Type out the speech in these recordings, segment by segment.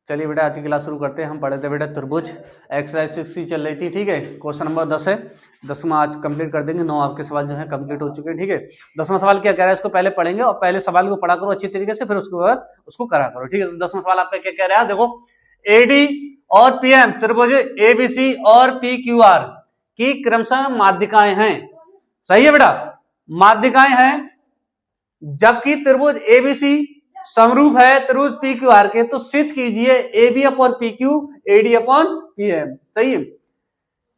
चलिए बेटा आज की क्लास शुरू करते हैं। हम पढ़े थे बेटा त्रिभुज, एक्सरसाइज 60 चल रही थी, ठीक है। क्वेश्चन नंबर 10 है, 10वां आज कंप्लीट कर देंगे। 9 आपके सवाल जो है कंप्लीट हो चुके हैं, ठीक है। 10वां सवाल क्या कह रहा है इसको पहले पढ़ेंगे और पहले सवाल को पढ़ा करो अच्छी तरीके से, फिर उसके बाद उसको करा करो, ठीक है। तो 10वां सवाल आपका क्या कह रहा है, देखो एडी और पीएम त्रिभुज एबीसी और पीक्यूआर की क्रमशः माध्यिकाएं हैं। सही है बेटा, माध्यिकाएं हैं, जबकि त्रिभुज एबीसी समरूप है त्रिभुज पी क्यू आर के, तो सिद्ध कीजिए A B upon P Q AD upon P M. सही है,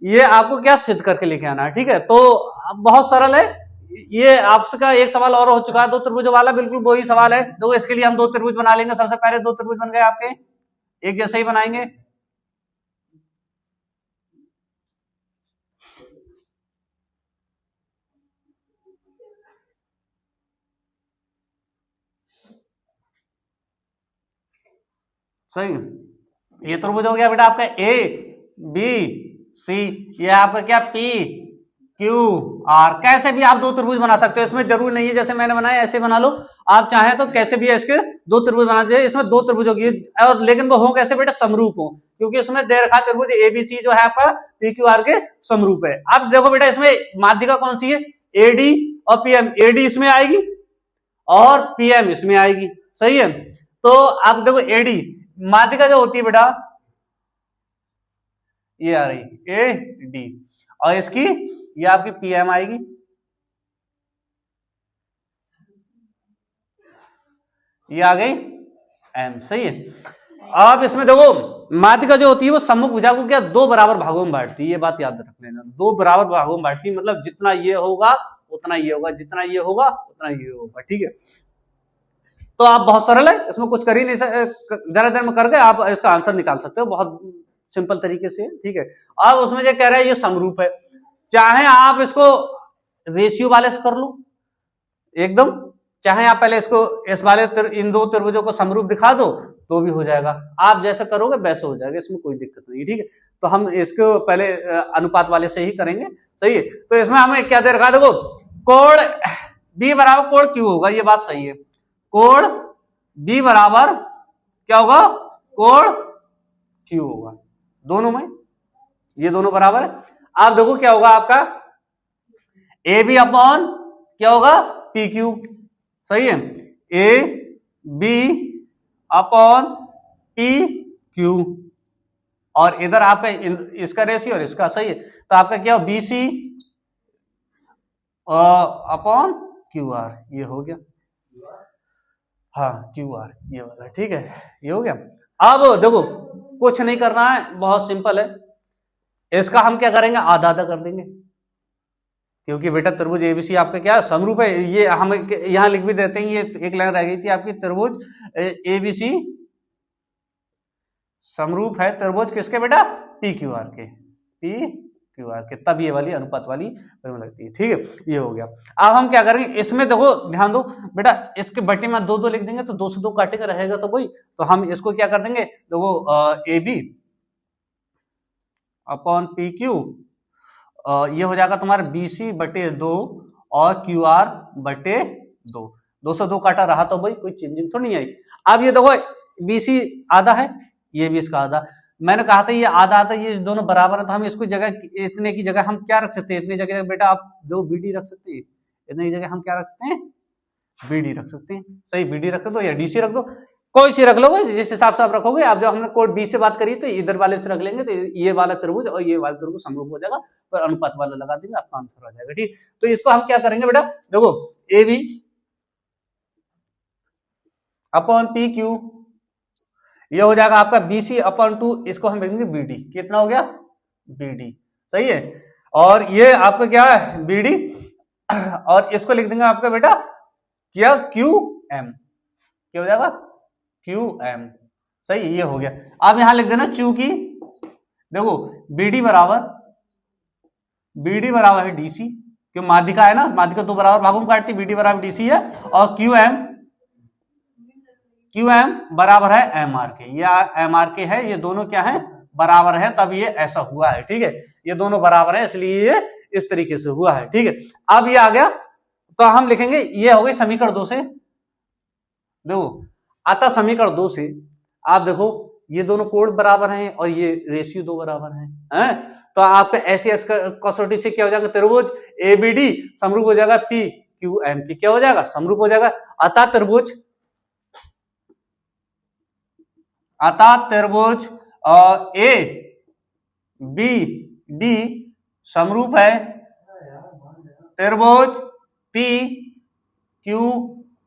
ये आपको क्या सिद्ध करके लेके आना है, ठीक है। तो बहुत सरल है ये। आपका एक सवाल और हो चुका है दो त्रिभुजों वाला, बिल्कुल वही सवाल है। तो इसके लिए हम दो त्रिभुज बना लेंगे। सबसे पहले दो त्रिभुज बन गए आपके, एक जैसे ही बनाएंगे। सही, ये त्रिभुज हो गया बेटा आपका ए बी सी, ये आपका क्या पी क्यू आर। कैसे भी आप दो त्रिभुज बना सकते हो, इसमें जरूर नहीं है जैसे मैंने बनाया ऐसे बना लो। आप चाहें तो कैसे भी इसके दो त्रिभुज बना चाहिए। इसमें दो त्रिभुज होगी और लेकिन वो हो कैसे बेटा, समरूप हो, क्योंकि इसमें दे रखा त्रिभुज एबीसी जो है आपका पी क्यू आर के समरूप है। अब देखो बेटा इसमें माध्यिका कौन सी है, एडी और पीएम। एडी इसमें आएगी और पीएम इसमें आएगी। सही है, तो आप देखो एडी माध्यिका जो होती है बेटा ये आ रही ए डी, और इसकी ये आपकी पीएम आएगी। ये आ गई एम। सही है, अब इसमें देखो माध्यिका जो होती है वो सम्मुख भुजा को क्या दो बराबर भागों में बांटती है। ये बात याद रख लेना, दो बराबर भागों में बांटती है, मतलब जितना ये होगा उतना ये होगा, जितना ये होगा उतना ये होगा, ठीक है। तो आप बहुत सरल है, इसमें कुछ कर ही नहीं सकते, जरा देर में करके आप इसका आंसर निकाल सकते हो बहुत सिंपल तरीके से, ठीक है। अब उसमें जो कह रहा है ये समरूप है, चाहे आप इसको रेशियो वाले से कर लो एकदम, चाहे आप पहले इसको इस वाले इन दो त्रिभुजों को समरूप दिखा दो तो भी हो जाएगा। आप जैसे करोगे वैसे हो जाएगा, इसमें कोई दिक्कत नहीं, ठीक है। तो हम इसको पहले अनुपात वाले से ही करेंगे। सही है, तो इसमें हमें क्या दे रखा, देखो कोण बी बराबर कोण क्यू होगा, ये बात सही है। कोण बी बराबर क्या होगा, कोण क्यू होगा, दोनों में ये दोनों बराबर है। आप देखो क्या होगा आपका ए बी अपॉन क्या होगा पी क्यू। सही है, A B upon P Q, और इधर आपका इसका रेशियो और इसका। सही है, तो आपका क्या हो B C upon Q R, ये हो गया। हाँ क्यू आर ये वाला, ठीक है, ये हो गया। अब देखो कुछ नहीं करना है, बहुत सिंपल है। इसका हम क्या करेंगे, आधा आधा कर देंगे, क्योंकि बेटा त्रिभुज एबीसी आपका क्या समरूप है। ये हम यहां लिख भी देते हैं, ये एक लाइन रह गई थी आपकी, त्रिभुज एबीसी समरूप है त्रिभुज किसके बेटा, पी क्यू आर के, पी क्यू आर के, तब ये वाली अनुपात वाली लगती है, ठीक है। ये हो गया। अब हम क्या करेंगे, इसमें देखो ध्यान दो बेटा, इसके बटे में दो दो लिख देंगे तो दो से दो काटेगा रहेगा तो वही, तो हम इसको क्या कर देंगे, देखो A B upon P Q, ये हो जाएगा तुम्हारा बी सी बटे दो और क्यू आर बटे दो। दो से दो काटा रहा तो भाई कोई चेंजिंग तो नहीं आई। अब ये देखो बी सी आधा है, ये भी इसका आधा। मैंने कहा था ये आधा आधा, ये दोनों बराबर है, तो हम इसको जगह इतने की जगह हम क्या रख सकते हैं, इतनी जगह बेटा आप जो बी डी रख सकते हैं, इतनी जगह हम क्या रख सकते हैं, बी डी रख सकते हैं। सही, बी डी रख दो या डी सी रख दो, कोई सी रख लोगे जिस हिसाब से आप रखोगे। आप जो हमने कोड बी से बात करी तो इधर वाले से रख लेंगे, तो ये वाला त्रिभुज और ये वाला त्रिभुज समरूप हो जाएगा, और अनुपात वाला लगा देंगे, आपका आंसर आ जाएगा, ठीक। तो इसको हम क्या करेंगे बेटा, देखो A B upon P Q, ये हो जाएगा आपका बी सी अपॉन 2, इसको हम लिखेंगे बी डी। कितना हो गया, बी डी। सही है, और ये आपका क्या है बी डी, और इसको लिख देंगे आपका बेटा क्या क्यू एम, क्या हो जाएगा क्यू एम। सही, ये हो गया। अब यहां लिख देना चूंकि देखो बीडी बराबर है डीसी, क्यों माध्यिका है ना, माध्यिका दो बराबर भागों में काटती, बीडी बराबर डीसी है, और क्यू एम बराबर है एम आर के, या एम आर के है, ये दोनों क्या है बराबर है, तब ये ऐसा हुआ है, ठीक है। ये दोनों बराबर है इसलिए ये इस तरीके से हुआ है, ठीक है। अब ये आ गया, तो हम लिखेंगे ये हो गई समीकरण 2 से, देखो अतः समीकरण 2 से आप देखो ये दोनों कोण बराबर हैं और ये रेशियो दो बराबर हैं, तो आपका एसीएस कसौटी से क्या हो जाएगा, त्रिभुज एबीडी समरूप हो जाएगा पी क्यू एम की, क्या हो जाएगा, समरूप हो जाएगा। अतः त्रिभुज ए बी डी समरूप है त्रिभुज पी क्यू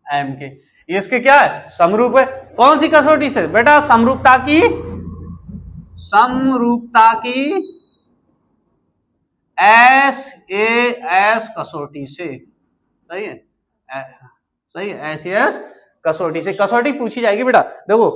एम के। इसके क्या है, समरूप है। कौन सी कसौटी से बेटा, समरूपता की एस कसौटी से, सही है, सही है, एस कसौटी से कसौटी पूछी जाएगी बेटा। देखो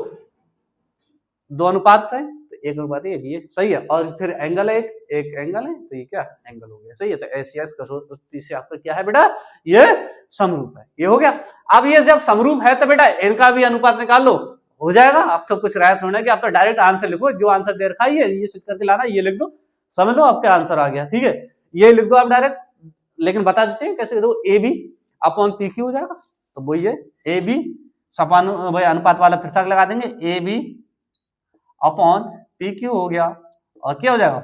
दो अनुपात है तो एक अनुपात है, ये सही है, और फिर एंगल है एक एंगल है, तो ये क्या एंगल हो गया, सही है। तो एस कसौटी से आपका क्या है बेटा, ये समरूप है, ये हो गया। अब ये जब समरूप है तो बेटा इनका भी अनुपात निकाल लो, हो जाएगा। आप तो कुछ रायत होना कि आप तो डायरेक्ट आंसर लिखो, जो आंसर दे रखा है ये सिद्ध करके लाना, ये लिख दो, समझ लो आपका आंसर आ गया, ठीक है, ये लिख दो आप डायरेक्ट। लेकिन बता देते हैं कैसे, देखो A B upon P Q हो जाएगा, तो वही है ए बी सपानु भाई अनुपात वाला फिर से लगा देंगे, A B upon P Q हो गया, और क्या हो जाएगा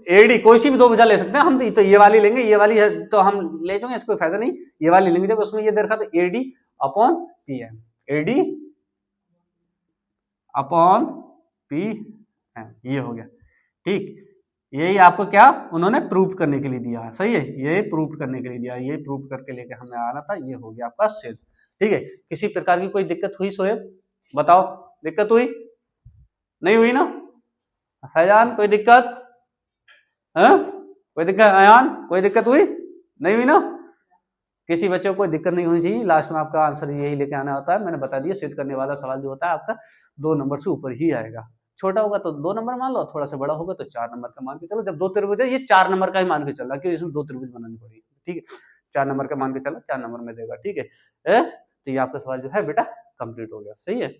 एडी, कोई सी भी दो वजह ले सकते हैं हम, तो ये वाली लेंगे, ये वाली है तो हम ले जाएंगे, इसको फायदा नहीं, ये वाली लेंगे। जब उसमें ये दे रखा तो AD upon P M, AD upon P M, ये हो गया, ठीक। यही आपको क्या उन्होंने प्रूफ करने के लिए दिया है, सही है, ये प्रूफ करने के लिए दिया, ये प्रूफ करके लेके हमें आना था, ये हो गया आपका सिद्ध, ठीक है। किसी प्रकार की कोई दिक्कत हुई सोएब, बताओ, दिक्कत हुई नहीं हुई ना, फैजान कोई दिक्कत है, कोई दिक्कत, अयान कोई दिक्कत हुई नहीं हुई ना, किसी बच्चे को कोई दिक्कत नहीं होनी चाहिए। लास्ट में आपका आंसर यही लेके आना होता है, मैंने बता दिया, सिद्ध करने वाला सवाल जो होता है आपका 2 नंबर से ऊपर ही आएगा, छोटा होगा तो 2 नंबर मान लो, थोड़ा सा बड़ा होगा तो 4 नंबर का मान के चलो। जब 2 त्रिभुज है, ये 4 नंबर का ही मान के चल रहा, क्योंकि इसमें 2 त्रिभुज बनानी पड़ेगी, ठीक है, 4 नंबर का मान के चलो, 4 नंबर में देगा, ठीक है। तो ये आपका सवाल जो है बेटा कंप्लीट हो गया, सही है।